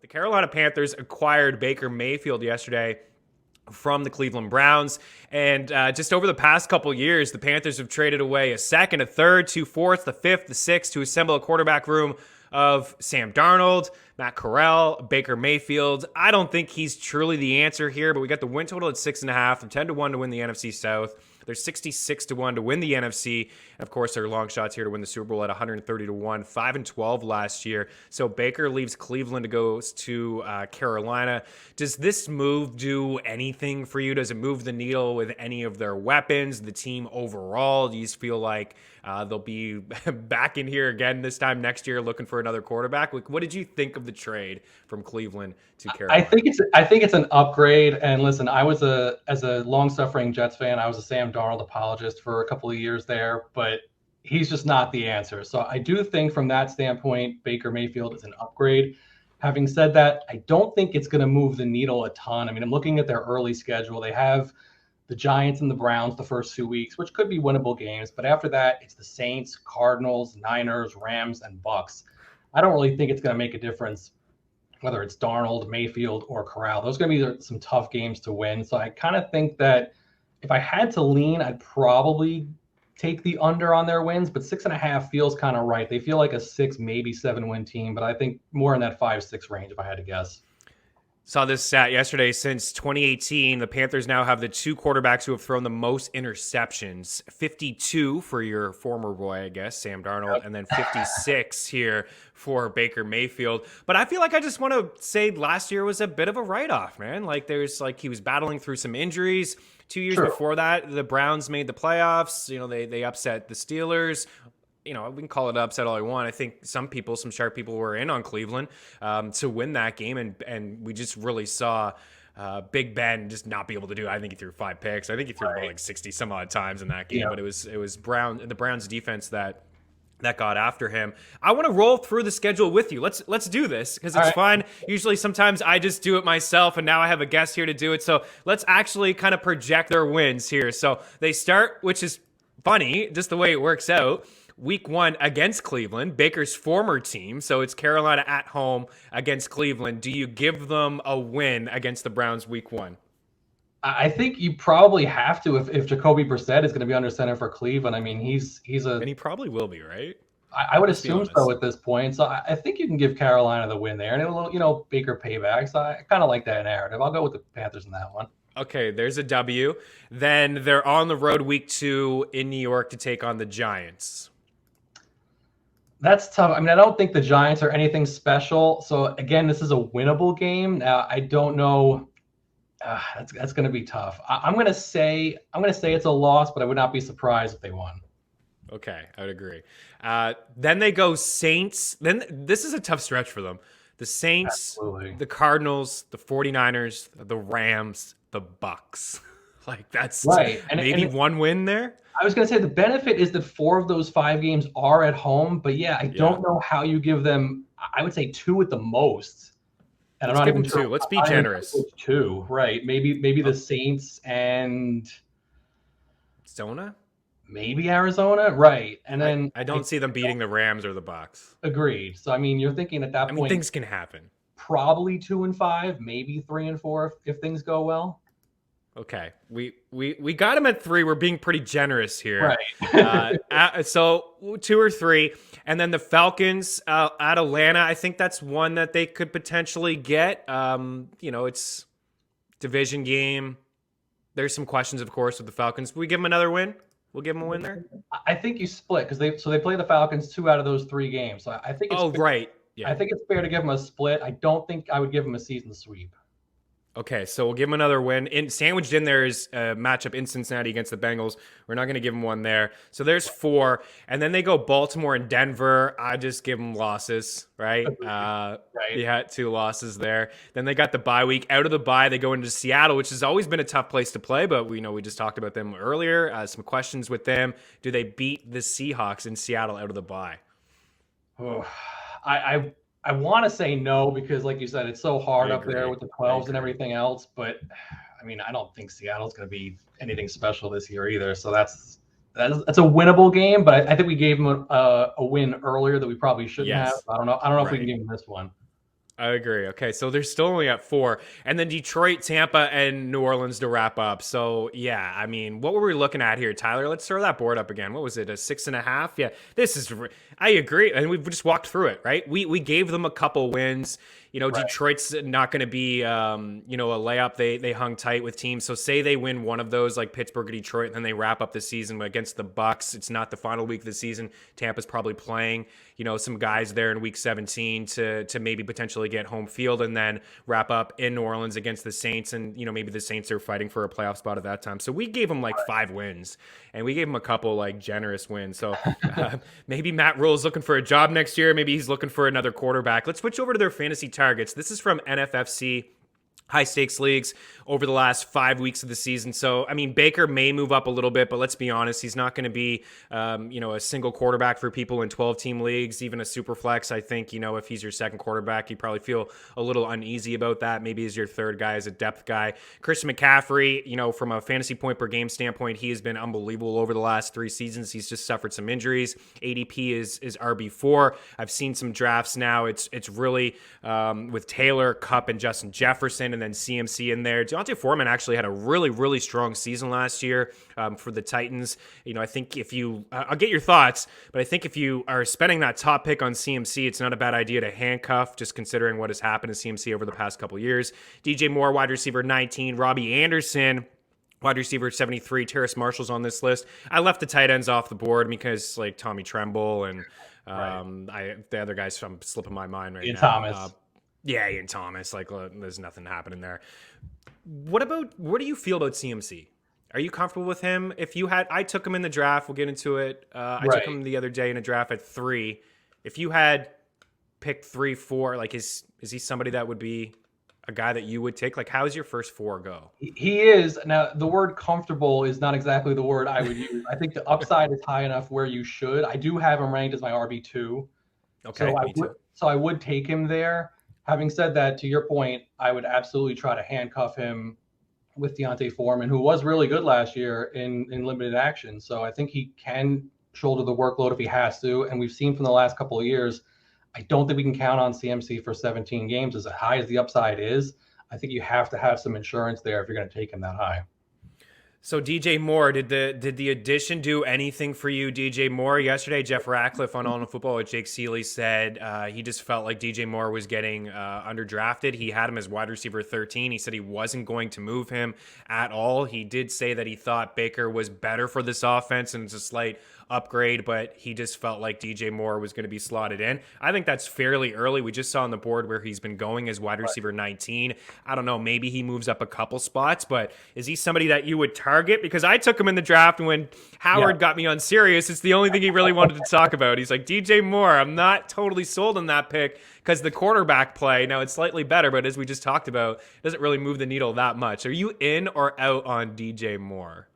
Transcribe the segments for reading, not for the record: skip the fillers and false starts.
The Carolina Panthers acquired Baker Mayfield yesterday from the Cleveland Browns. And just over the past couple years, the Panthers have traded away a second, a third, 2 fourths, the fifth, the sixth to assemble a quarterback room of Sam Darnold, Matt Corral, Baker Mayfield. I don't think he's truly the answer here, but we got the win total at 6.5. They're 10-1 to win the NFC South. They're 66-1 to win the NFC. And of course, they're long shots here to win the Super Bowl at 130-1, 5-12 last year. So Baker leaves Cleveland to go to Carolina. Does this move do anything for you? Does it move the needle with any of their weapons, the team overall? Do you feel like they'll be back in here again this time next year looking for another quarterback? Like, what did you think of the trade from Cleveland to Carolina? I think it's an upgrade. And listen, as a long-suffering Jets fan, I was a Sam Darnold apologist for a couple of years there, but he's just not the answer. So I do think from that standpoint, Baker Mayfield is an upgrade. Having said that, I don't think it's going to move the needle a ton. I mean, I'm looking at their early schedule. They have the Giants and the Browns the first 2 weeks, which could be winnable games. But after that, it's the Saints, Cardinals, Niners, Rams, and Bucks. I don't really think it's going to make a difference whether it's Darnold, Mayfield, or Corral. Those are going to be some tough games to win. So I kind of think that if I had to lean, I'd probably take the under on their wins, but 6.5 feels kind of right. They feel like a 6, maybe 7 win team, but I think more in that 5-6 range if I had to guess. Saw this stat yesterday. Since 2018, the Panthers now have the 2 quarterbacks who have thrown the most interceptions. 52 for your former boy, I guess, Sam Darnold, Yep. and then 56 here for Baker Mayfield. But I feel like I just want to say last year was a bit of a write-off, man. Like he was battling through some injuries. 2 years before that, the Browns made the playoffs. You know, they upset the Steelers. You know, we can call it upset all I want. I think some sharp people were in on Cleveland to win that game, and we just really saw Big Ben just not be able to do it. I think he threw 5 picks. I think he threw about like 60 some odd times in that game, but it was the Browns defense that got after him. I want to roll through the schedule with you. Let's do this because it's fun. Usually sometimes I just do it myself, and now I have a guest here to do it. So let's actually kind of project their wins here. So they start, which is funny, just the way it works out. Week 1 against Cleveland, Baker's former team. So it's Carolina at home against Cleveland. Do you give them a win against the Browns week 1? I think you probably have to if Jacoby Brissett is going to be under center for Cleveland. I mean, and he probably will be, right? I would assume so at this point. So I think you can give Carolina the win there, and a little, Baker payback. So I kind of like that narrative. I'll go with the Panthers in that one. Okay, there's a W. Then they're on the road week 2 in New York to take on the Giants. That's tough. I mean, I don't think the Giants are anything special. So again, this is a winnable game. Now, I don't know. That's going to be tough. I'm going to say it's a loss, but I would not be surprised if they won. Okay, I would agree. Then they go Saints. Then this is a tough stretch for them. The Saints, Absolutely. The Cardinals, the 49ers, the Rams, the Bucks. Like that's right. Maybe one win there. I was going to say the benefit is that 4 of those 5 games are at home, but I don't know how you give them. I would say 2 at the most. And Let's give them 2. Let's be generous. 2, right? Maybe the Saints and Arizona. Maybe Arizona, right? And then I don't see them beating the Rams or the Bucks. Agreed. So I mean, you're thinking at that point, things can happen. Probably 2-5, maybe 3-4 if things go well. Okay, we got him at 3. We're being pretty generous here. Right. So 2 or 3, and then the Falcons at Atlanta. I think that's one that they could potentially get. It's division game. There's some questions, of course, with the Falcons. Will we give them another win? We'll give them a win there. I think you split because they play the Falcons 2 out of those 3 games. So I think it's right. Yeah. I think it's fair to give them a split. I don't think I would give them a season sweep. Okay, so we'll give them another win. Sandwiched in there is a matchup in Cincinnati against the Bengals. We're not going to give them one there. So there's 4. And then they go Baltimore and Denver. I just give them losses, right? Right. You had 2 losses there. Then they got the bye week. Out of the bye, they go into Seattle, which has always been a tough place to play, but we just talked about them earlier. Some questions with them. Do they beat the Seahawks in Seattle out of the bye? Oh, I want to say no because, like you said, it's so hard up there with the 12s and everything else. But, I mean, I don't think Seattle's going to be anything special this year either. So that's a winnable game. But I think we gave them a win earlier that we probably shouldn't have. I don't know if we can give them this one. I agree. Okay, so they're still only at 4. And then Detroit, Tampa, and New Orleans to wrap up. So, yeah, I mean, what were we looking at here, Tyler? Let's throw that board up again. What was it, a 6.5? Yeah, I agree. And we've just walked through it, right? We gave them a couple wins. Right. Detroit's not going to be, a layup. They hung tight with teams. So say they win one of those, like Pittsburgh or Detroit, and then they wrap up the season against the Bucks. It's not the final week of the season. Tampa's probably playing, some guys there in week 17 to maybe potentially get home field, and then wrap up in New Orleans against the Saints. And, maybe the Saints are fighting for a playoff spot at that time. So we gave them like 5 wins, and we gave them a couple like generous wins. So maybe Matt Rule's looking for a job next year. Maybe he's looking for another quarterback. Let's switch over to their fantasy targets. This is from NFFC. High stakes leagues over the last 5 weeks of the season. So, I mean, Baker may move up a little bit, but let's be honest, he's not going to be, a single quarterback for people in 12-team leagues, even a super flex. I think, if he's your second quarterback, you probably feel a little uneasy about that. Maybe as your third guy, as a depth guy. Christian McCaffrey, from a fantasy point per game standpoint, he has been unbelievable over the last 3 seasons. He's just suffered some injuries. ADP is RB4. I've seen some drafts now. It's really with Taylor, Kupp, and Justin Jefferson, and then CMC in there. D'Onta Foreman actually had a really, really strong season last year for the Titans. I think if you, I'll get your thoughts, but I think if you are spending that top pick on CMC, it's not a bad idea to handcuff, just considering what has happened to CMC over the past couple of years. DJ Moore, wide receiver 19, Robbie Anderson, wide receiver 73, Terrace Marshall's on this list. I left the tight ends off the board because like Tommy Tremble and the other guys, I'm slipping my mind right Ian now. Thomas. Yeah, Ian Thomas. Like, there's nothing happening there. What do you feel about CMC? Are you comfortable with him? I took him in the draft. We'll get into it. I took him the other day in a draft at 3. If you had picked 3, 4, like, is he somebody that would be a guy that you would take? Like, how's your first 4 go? He is. Now, the word comfortable is not exactly the word I would use. I think the upside is high enough where you should. I do have him ranked as my RB2. Okay, so I would take him there. Having said that, to your point, I would absolutely try to handcuff him with D'Onta Foreman, who was really good last year in limited action. So I think he can shoulder the workload if he has to. And we've seen from the last couple of years, I don't think we can count on CMC for 17 games. As high as the upside is, I think you have to have some insurance there if you're going to take him that high. So DJ Moore, did the addition do anything for you, DJ Moore? Yesterday, Jeff Ratcliffe on All in Football with Jake Seeley said he just felt like DJ Moore was getting underdrafted. He had him as wide receiver 13. He said he wasn't going to move him at all. He did say that he thought Baker was better for this offense and it's a slight upgrade, but he just felt like DJ Moore was going to be slotted in. I think that's fairly early. We just saw on the board where he's been going as wide receiver 19. I don't know, maybe he moves up a couple spots, but is he somebody that you would target? Because I took him in the draft, and when Howard got me on Sirius, it's the only thing he really wanted to talk about. He's like, DJ Moore, I'm not totally sold on that pick because the quarterback play, now it's slightly better, but as we just talked about, it doesn't really move the needle that much. Are you in or out on DJ Moore?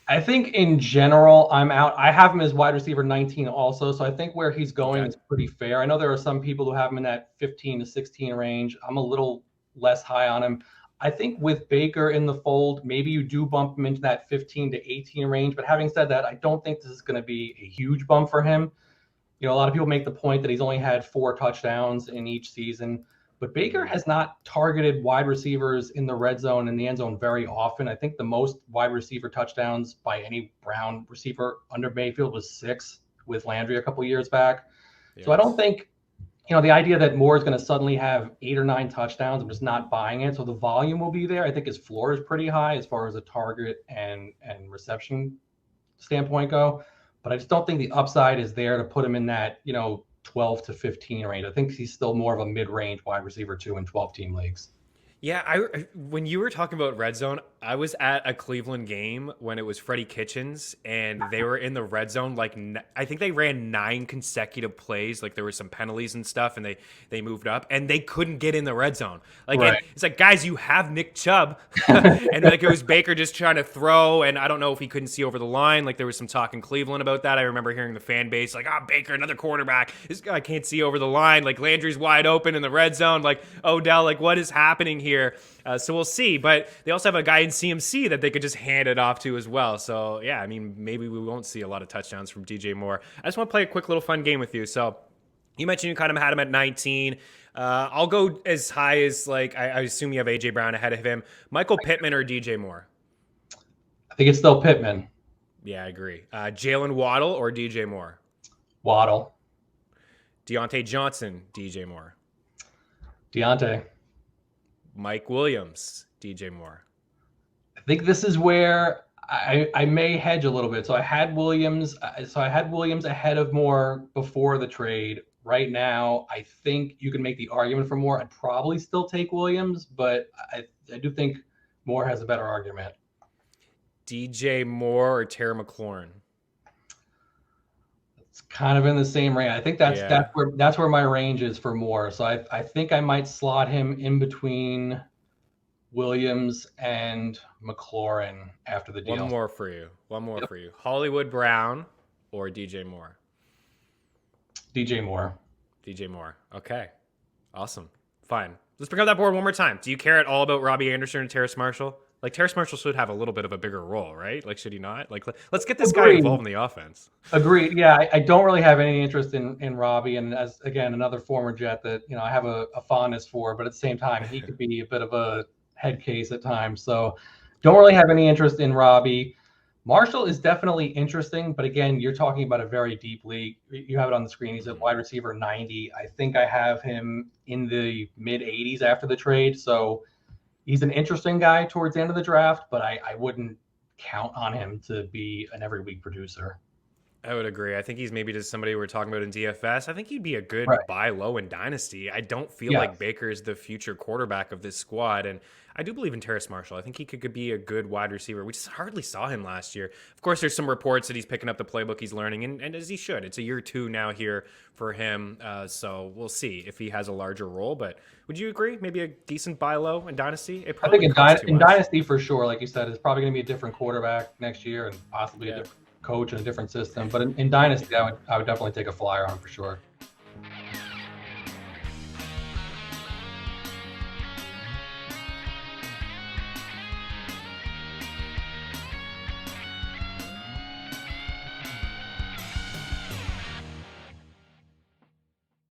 I think in general, I'm out. I have him as wide receiver 19 also, so I think where he's going is pretty fair. I know there are some people who have him in that 15 to 16 range. I'm a little less high on him. I think with Baker in the fold, maybe you do bump him into that 15 to 18 range. But having said that, I don't think this is going to be a huge bump for him. A lot of people make the point that he's only had 4 touchdowns in each season. But Baker has not targeted wide receivers in the red zone and the end zone very often. I think the most wide receiver touchdowns by any Brown receiver under Mayfield was 6 with Landry a couple years back. Yes. So I don't think, the idea that Moore is going to suddenly have 8 or 9 touchdowns, I'm just not buying it. So the volume will be there. I think his floor is pretty high as far as a target and reception standpoint go. But I just don't think the upside is there to put him in that, 12 to 15 range. I think he's still more of a mid-range wide receiver 2 in 12-team leagues. Yeah, when you were talking about red zone, I was at a Cleveland game when it was Freddie Kitchens, and they were in the red zone. Like, I think they ran 9 consecutive plays. Like, there were some penalties and stuff, and they moved up, and they couldn't get in the red zone. Like, right. It's like, guys, you have Nick Chubb, and like it was Baker just trying to throw, and I don't know if he couldn't see over the line. Like, there was some talk in Cleveland about that. I remember hearing the fan base like, Baker, another quarterback. This guy can't see over the line. Like, Landry's wide open in the red zone. Like, Odell, like, what is happening here? So we'll see, but they also have a guy in CMC that they could just hand it off to as well. So yeah, I mean, maybe we won't see a lot of touchdowns from DJ Moore. I just want to play a quick little fun game with you. So, You mentioned you kind of had him at 19. I'll go as high as, like, I assume you have A.J. Brown ahead of him. Michael Pittman or DJ Moore? I think it's still Pittman. Yeah, I agree. Jalen Waddle or DJ Moore? Waddle. Deontay Johnson, DJ Moore? Deontay. Mike Williams, DJ Moore? I think this is where I may hedge a little bit. So I had Williams. Ahead of Moore before the trade. Right now, I think you can make the argument for Moore. I'd probably still take Williams, but I do think Moore has a better argument. DJ Moore or Terry McLaurin? It's kind of in the same range. I think that's where my range is for Moore. So I think I might slot him in between Williams and McLaurin after the deal. One more for you. Hollywood Brown or DJ Moore? DJ Moore. DJ Moore. Okay. Awesome. Fine. Let's bring up that board one more time. Do you care at all about Robbie Anderson and Terrace Marshall? Like, Terrace Marshall should have a little bit of a bigger role, right? Like, should he not? Like, let's get this guy involved in the offense. Agreed. Yeah, I don't really have any interest in Robbie. And as, again, another former Jet that, I have a fondness for, but at the same time, he could be a bit of a head case at times. So don't really have any interest in Robbie. Marshall is definitely interesting, but again, you're talking about a very deep league. You have it on the screen. He's a wide receiver 90. I think I have him in the mid 80s after the trade. So he's an interesting guy towards the end of the draft, but I wouldn't count on him to be an every week producer. I would agree. I think he's maybe just somebody we're talking about in DFS. I think he'd be a good buy low in Dynasty. I don't feel like Baker is the future quarterback of this squad. And I do believe in Terrace Marshall. I think he could be a good wide receiver. We just hardly saw him last year. Of course, there's some reports that he's picking up the playbook, he's learning, and as he should. It's a year 2 now here for him. So we'll see if he has a larger role. But would you agree? Maybe a decent buy low in Dynasty? I think in Dynasty for sure, like you said, it's probably going to be a different quarterback next year and possibly a different coach and a different system. But in Dynasty, I would definitely take a flyer on him for sure.